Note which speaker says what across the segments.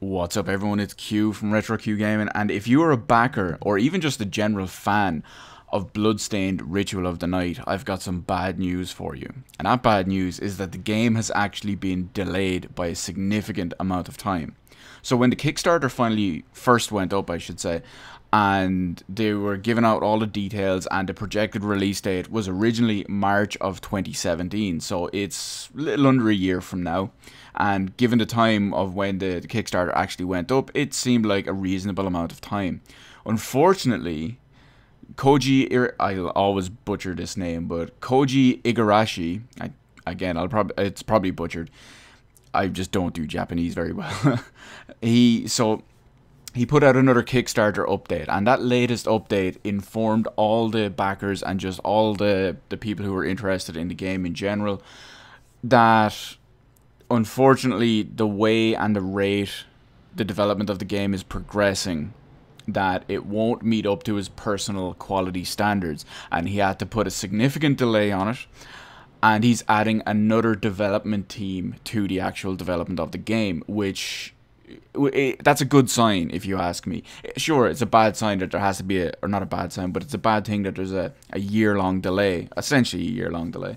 Speaker 1: What's up, everyone? It's Q from Retro Q Gaming, and if you are a backer or even just a general fan of Bloodstained Ritual of the Night, I've got some bad news for you. And that bad news is that the game has actually been delayed by a significant amount of time. So when the Kickstarter finally first went up, I should say, and they were giving out all the details, and the projected release date was originally March of 2017, so it's a little under a year from now. And given the time of when the Kickstarter actually went up, it seemed like a reasonable amount of time. Unfortunately, I'll always butcher this name, but Koji Igarashi, it's probably butchered. I just don't do Japanese very well. He put out another Kickstarter update, and that latest update informed all the backers and just all the people who were interested in the game in general that unfortunately the way and the rate the development of the game is progressing, that it won't meet up to his personal quality standards, and he had to put a significant delay on it, and he's adding another development team to the actual development of the game, which that's a good sign if you ask me. Sure, it's a bad sign that there has to be or not a bad sign, but it's a bad thing that there's a year-long delay, essentially a year-long delay.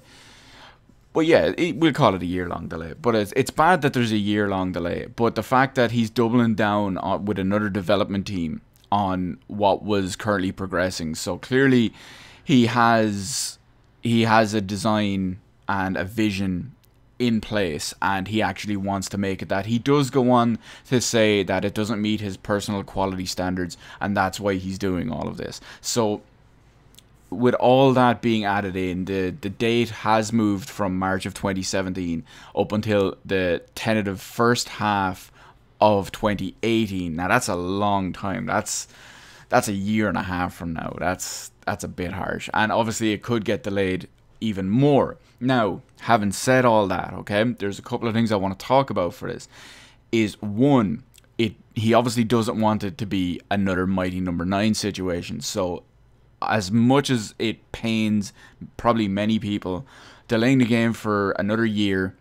Speaker 1: But yeah, we'll call it a year-long delay. But it's bad that there's a year-long delay. But the fact that he's doubling down with another development team on what was currently progressing, so clearly he has a design and a vision in place, and he actually wants to make it that. He does go on to say that it doesn't meet his personal quality standards, and that's why he's doing all of this. So with all that being added in, the date has moved from March of 2017 up until the tentative first half of 2018. Now that's a long time. That's a year and a half from now. That's a bit harsh, and obviously it could get delayed even more. Now, having said all that, okay, there's a couple of things I want to talk about for this. Is one, he obviously doesn't want it to be another Mighty Number 9 situation. So as much as it pains probably many people, delaying the game for another year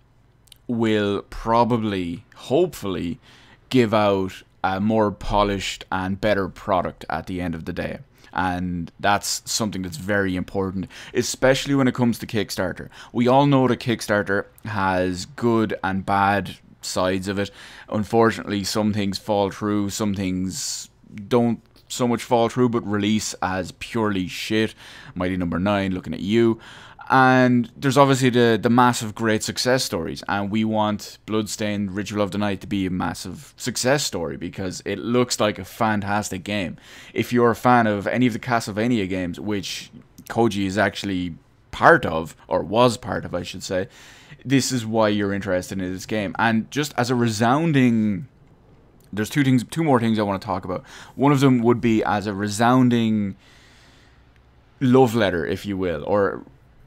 Speaker 1: will probably, hopefully, give out a more polished and better product at the end of the day. And that's something that's very important, especially when it comes to Kickstarter. We all know that Kickstarter has good and bad sides of it. Unfortunately, some things fall through, some things don't so much fall through, but release as purely shit. Mighty Number 9, looking at you. And there's obviously the massive great success stories, and we want Bloodstained Ritual of the Night to be a massive success story because it looks like a fantastic game. If you're a fan of any of the Castlevania games, which Koji is actually part of, or was part of I should say, this is why you're interested in this game. And just as a resounding, there's two more things I want to talk about. One of them would be as a resounding love letter, if you will, or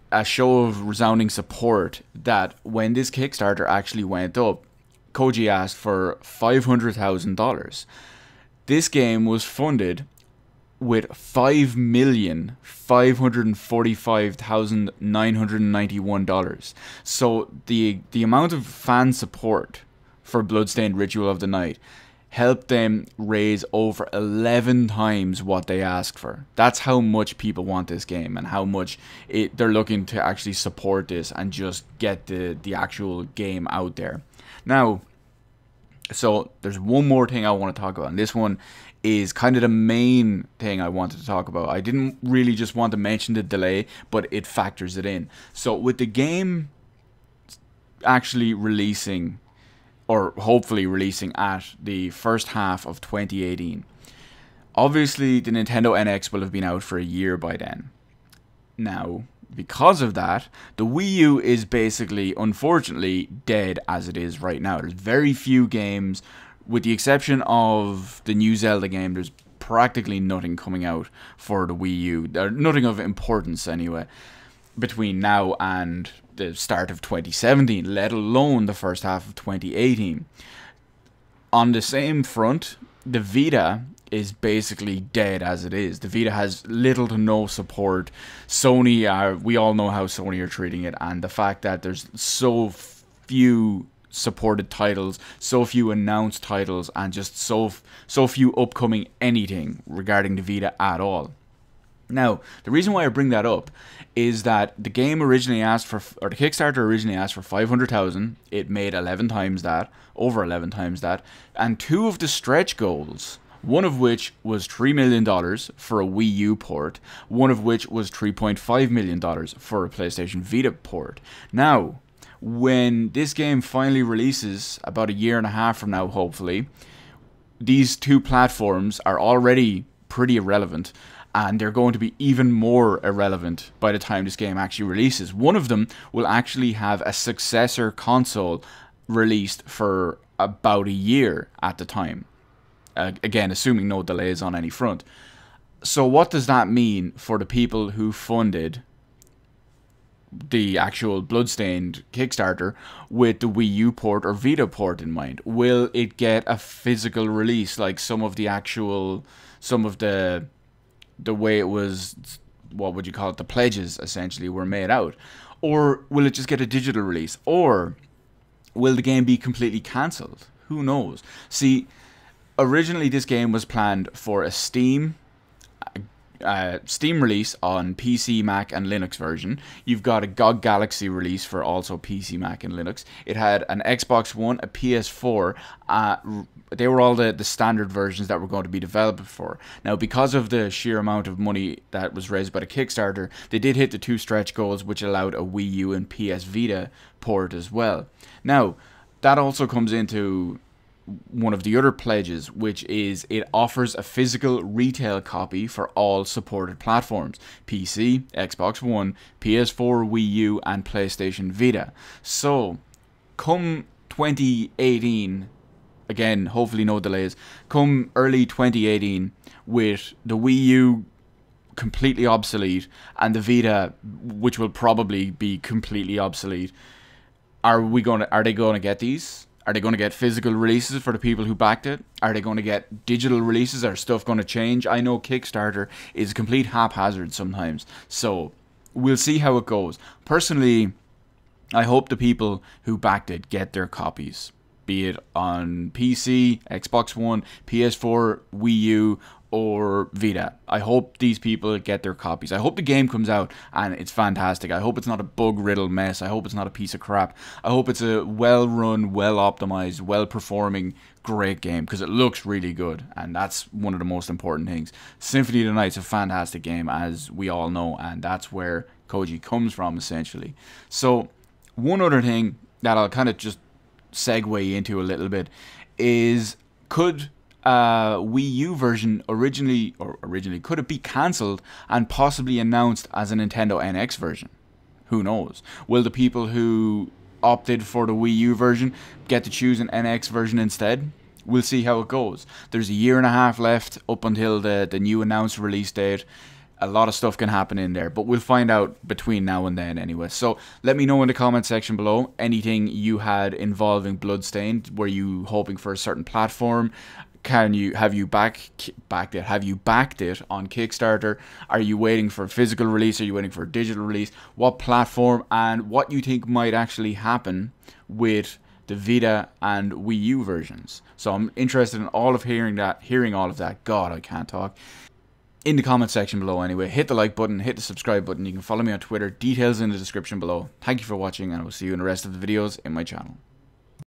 Speaker 1: a show of resounding support, that when this Kickstarter actually went up, Koji asked for $500,000. This game was funded with $5,545,991. So the amount of fan support for Bloodstained Ritual of the Night helped them raise over 11 times what they asked for. That's how much people want this game, and how much they're looking to actually support this and just get the actual game out there. Now, so there's one more thing I want to talk about, and this one is kind of the main thing I wanted to talk about. I didn't really just want to mention the delay, but it factors it in. So with the game actually releasing, or hopefully releasing at the first half of 2018. Obviously, the Nintendo NX will have been out for a year by then. Now, because of that, the Wii U is basically, unfortunately, dead as it is right now. There's very few games, with the exception of the new Zelda game, there's practically nothing coming out for the Wii U. Nothing of importance, anyway, between now and the start of 2017, let alone the first half of 2018. On the same front, the Vita is basically dead as it is. The Vita has little to no support. Sony, we all know how Sony are treating it, and the fact that there's so few supported titles, so few announced titles, and just so few upcoming anything regarding the Vita at all. Now, the reason why I bring that up is that the game originally asked for, or the Kickstarter originally asked for 500,000. It made 11 times that, over 11 times that, and two of the stretch goals, one of which was $3 million for a Wii U port, one of which was $3.5 million for a PlayStation Vita port. Now, when this game finally releases, about a year and a half from now, hopefully, these two platforms are already pretty irrelevant, and they're going to be even more irrelevant by the time this game actually releases. One of them will actually have a successor console released for about a year at the time. Again, assuming no delays on any front. So what does that mean for the people who funded the actual Bloodstained Kickstarter with the Wii U port or Vita port in mind? Will it get a physical release like some of the way it was, what would you call it, the pledges essentially were made out? Or will it just get a digital release? Or will the game be completely cancelled? Who knows? See, originally this game was planned for a Steam release on PC, Mac, and Linux version. You've got a GOG Galaxy release for also PC, Mac, and Linux. It had an Xbox One, a PS4. They were all the standard versions that were going to be developed for. Now, because of the sheer amount of money that was raised by the Kickstarter, they did hit the two stretch goals, which allowed a Wii U and PS Vita port as well. Now, that also comes into one of the other pledges, which is it offers a physical retail copy for all supported platforms: PC, Xbox One, PS4, Wii U, and PlayStation Vita. So, come 2018, again, hopefully no delays, come early 2018, with the Wii U completely obsolete and the Vita, which will probably be completely obsolete, are they going to get these? Are they going to get physical releases for the people who backed it? Are they going to get digital releases? Are stuff going to change? I know Kickstarter is complete haphazard sometimes, so we'll see how it goes. Personally, I hope the people who backed it get their copies, be it on PC, Xbox One, PS4, Wii U, or Vita. I hope these people get their copies. I hope the game comes out and it's fantastic. I hope it's not a bug-riddled mess. I hope it's not a piece of crap. I hope it's a well-run, well-optimized, well-performing, great game, because it looks really good, and that's one of the most important things. Symphony of the Night's a fantastic game, as we all know, and that's where Koji comes from, essentially. So, one other thing that I'll kind of just segue into a little bit is, could Wii U version originally could it be cancelled and possibly announced as a Nintendo NX version? Who knows? Will the people who opted for the Wii U version get to choose an NX version instead? We'll see how it goes. There's a year and a half left up until the new announced release date. A lot of stuff can happen in there, but we'll find out between now and then anyway. So let me know in the comment section below anything you had involving Bloodstained. Were you hoping for a certain platform? Have you backed it on Kickstarter? Are you waiting for a physical release? Are you waiting for a digital release? What platform, and what you think might actually happen with the Vita and Wii U versions? So I'm interested in all of hearing all of that. God, I can't talk. In the comment section below anyway. Hit the like button, hit the subscribe button. You can follow me on Twitter. Details in the description below. Thank you for watching, and I will see you in the rest of the videos in my channel.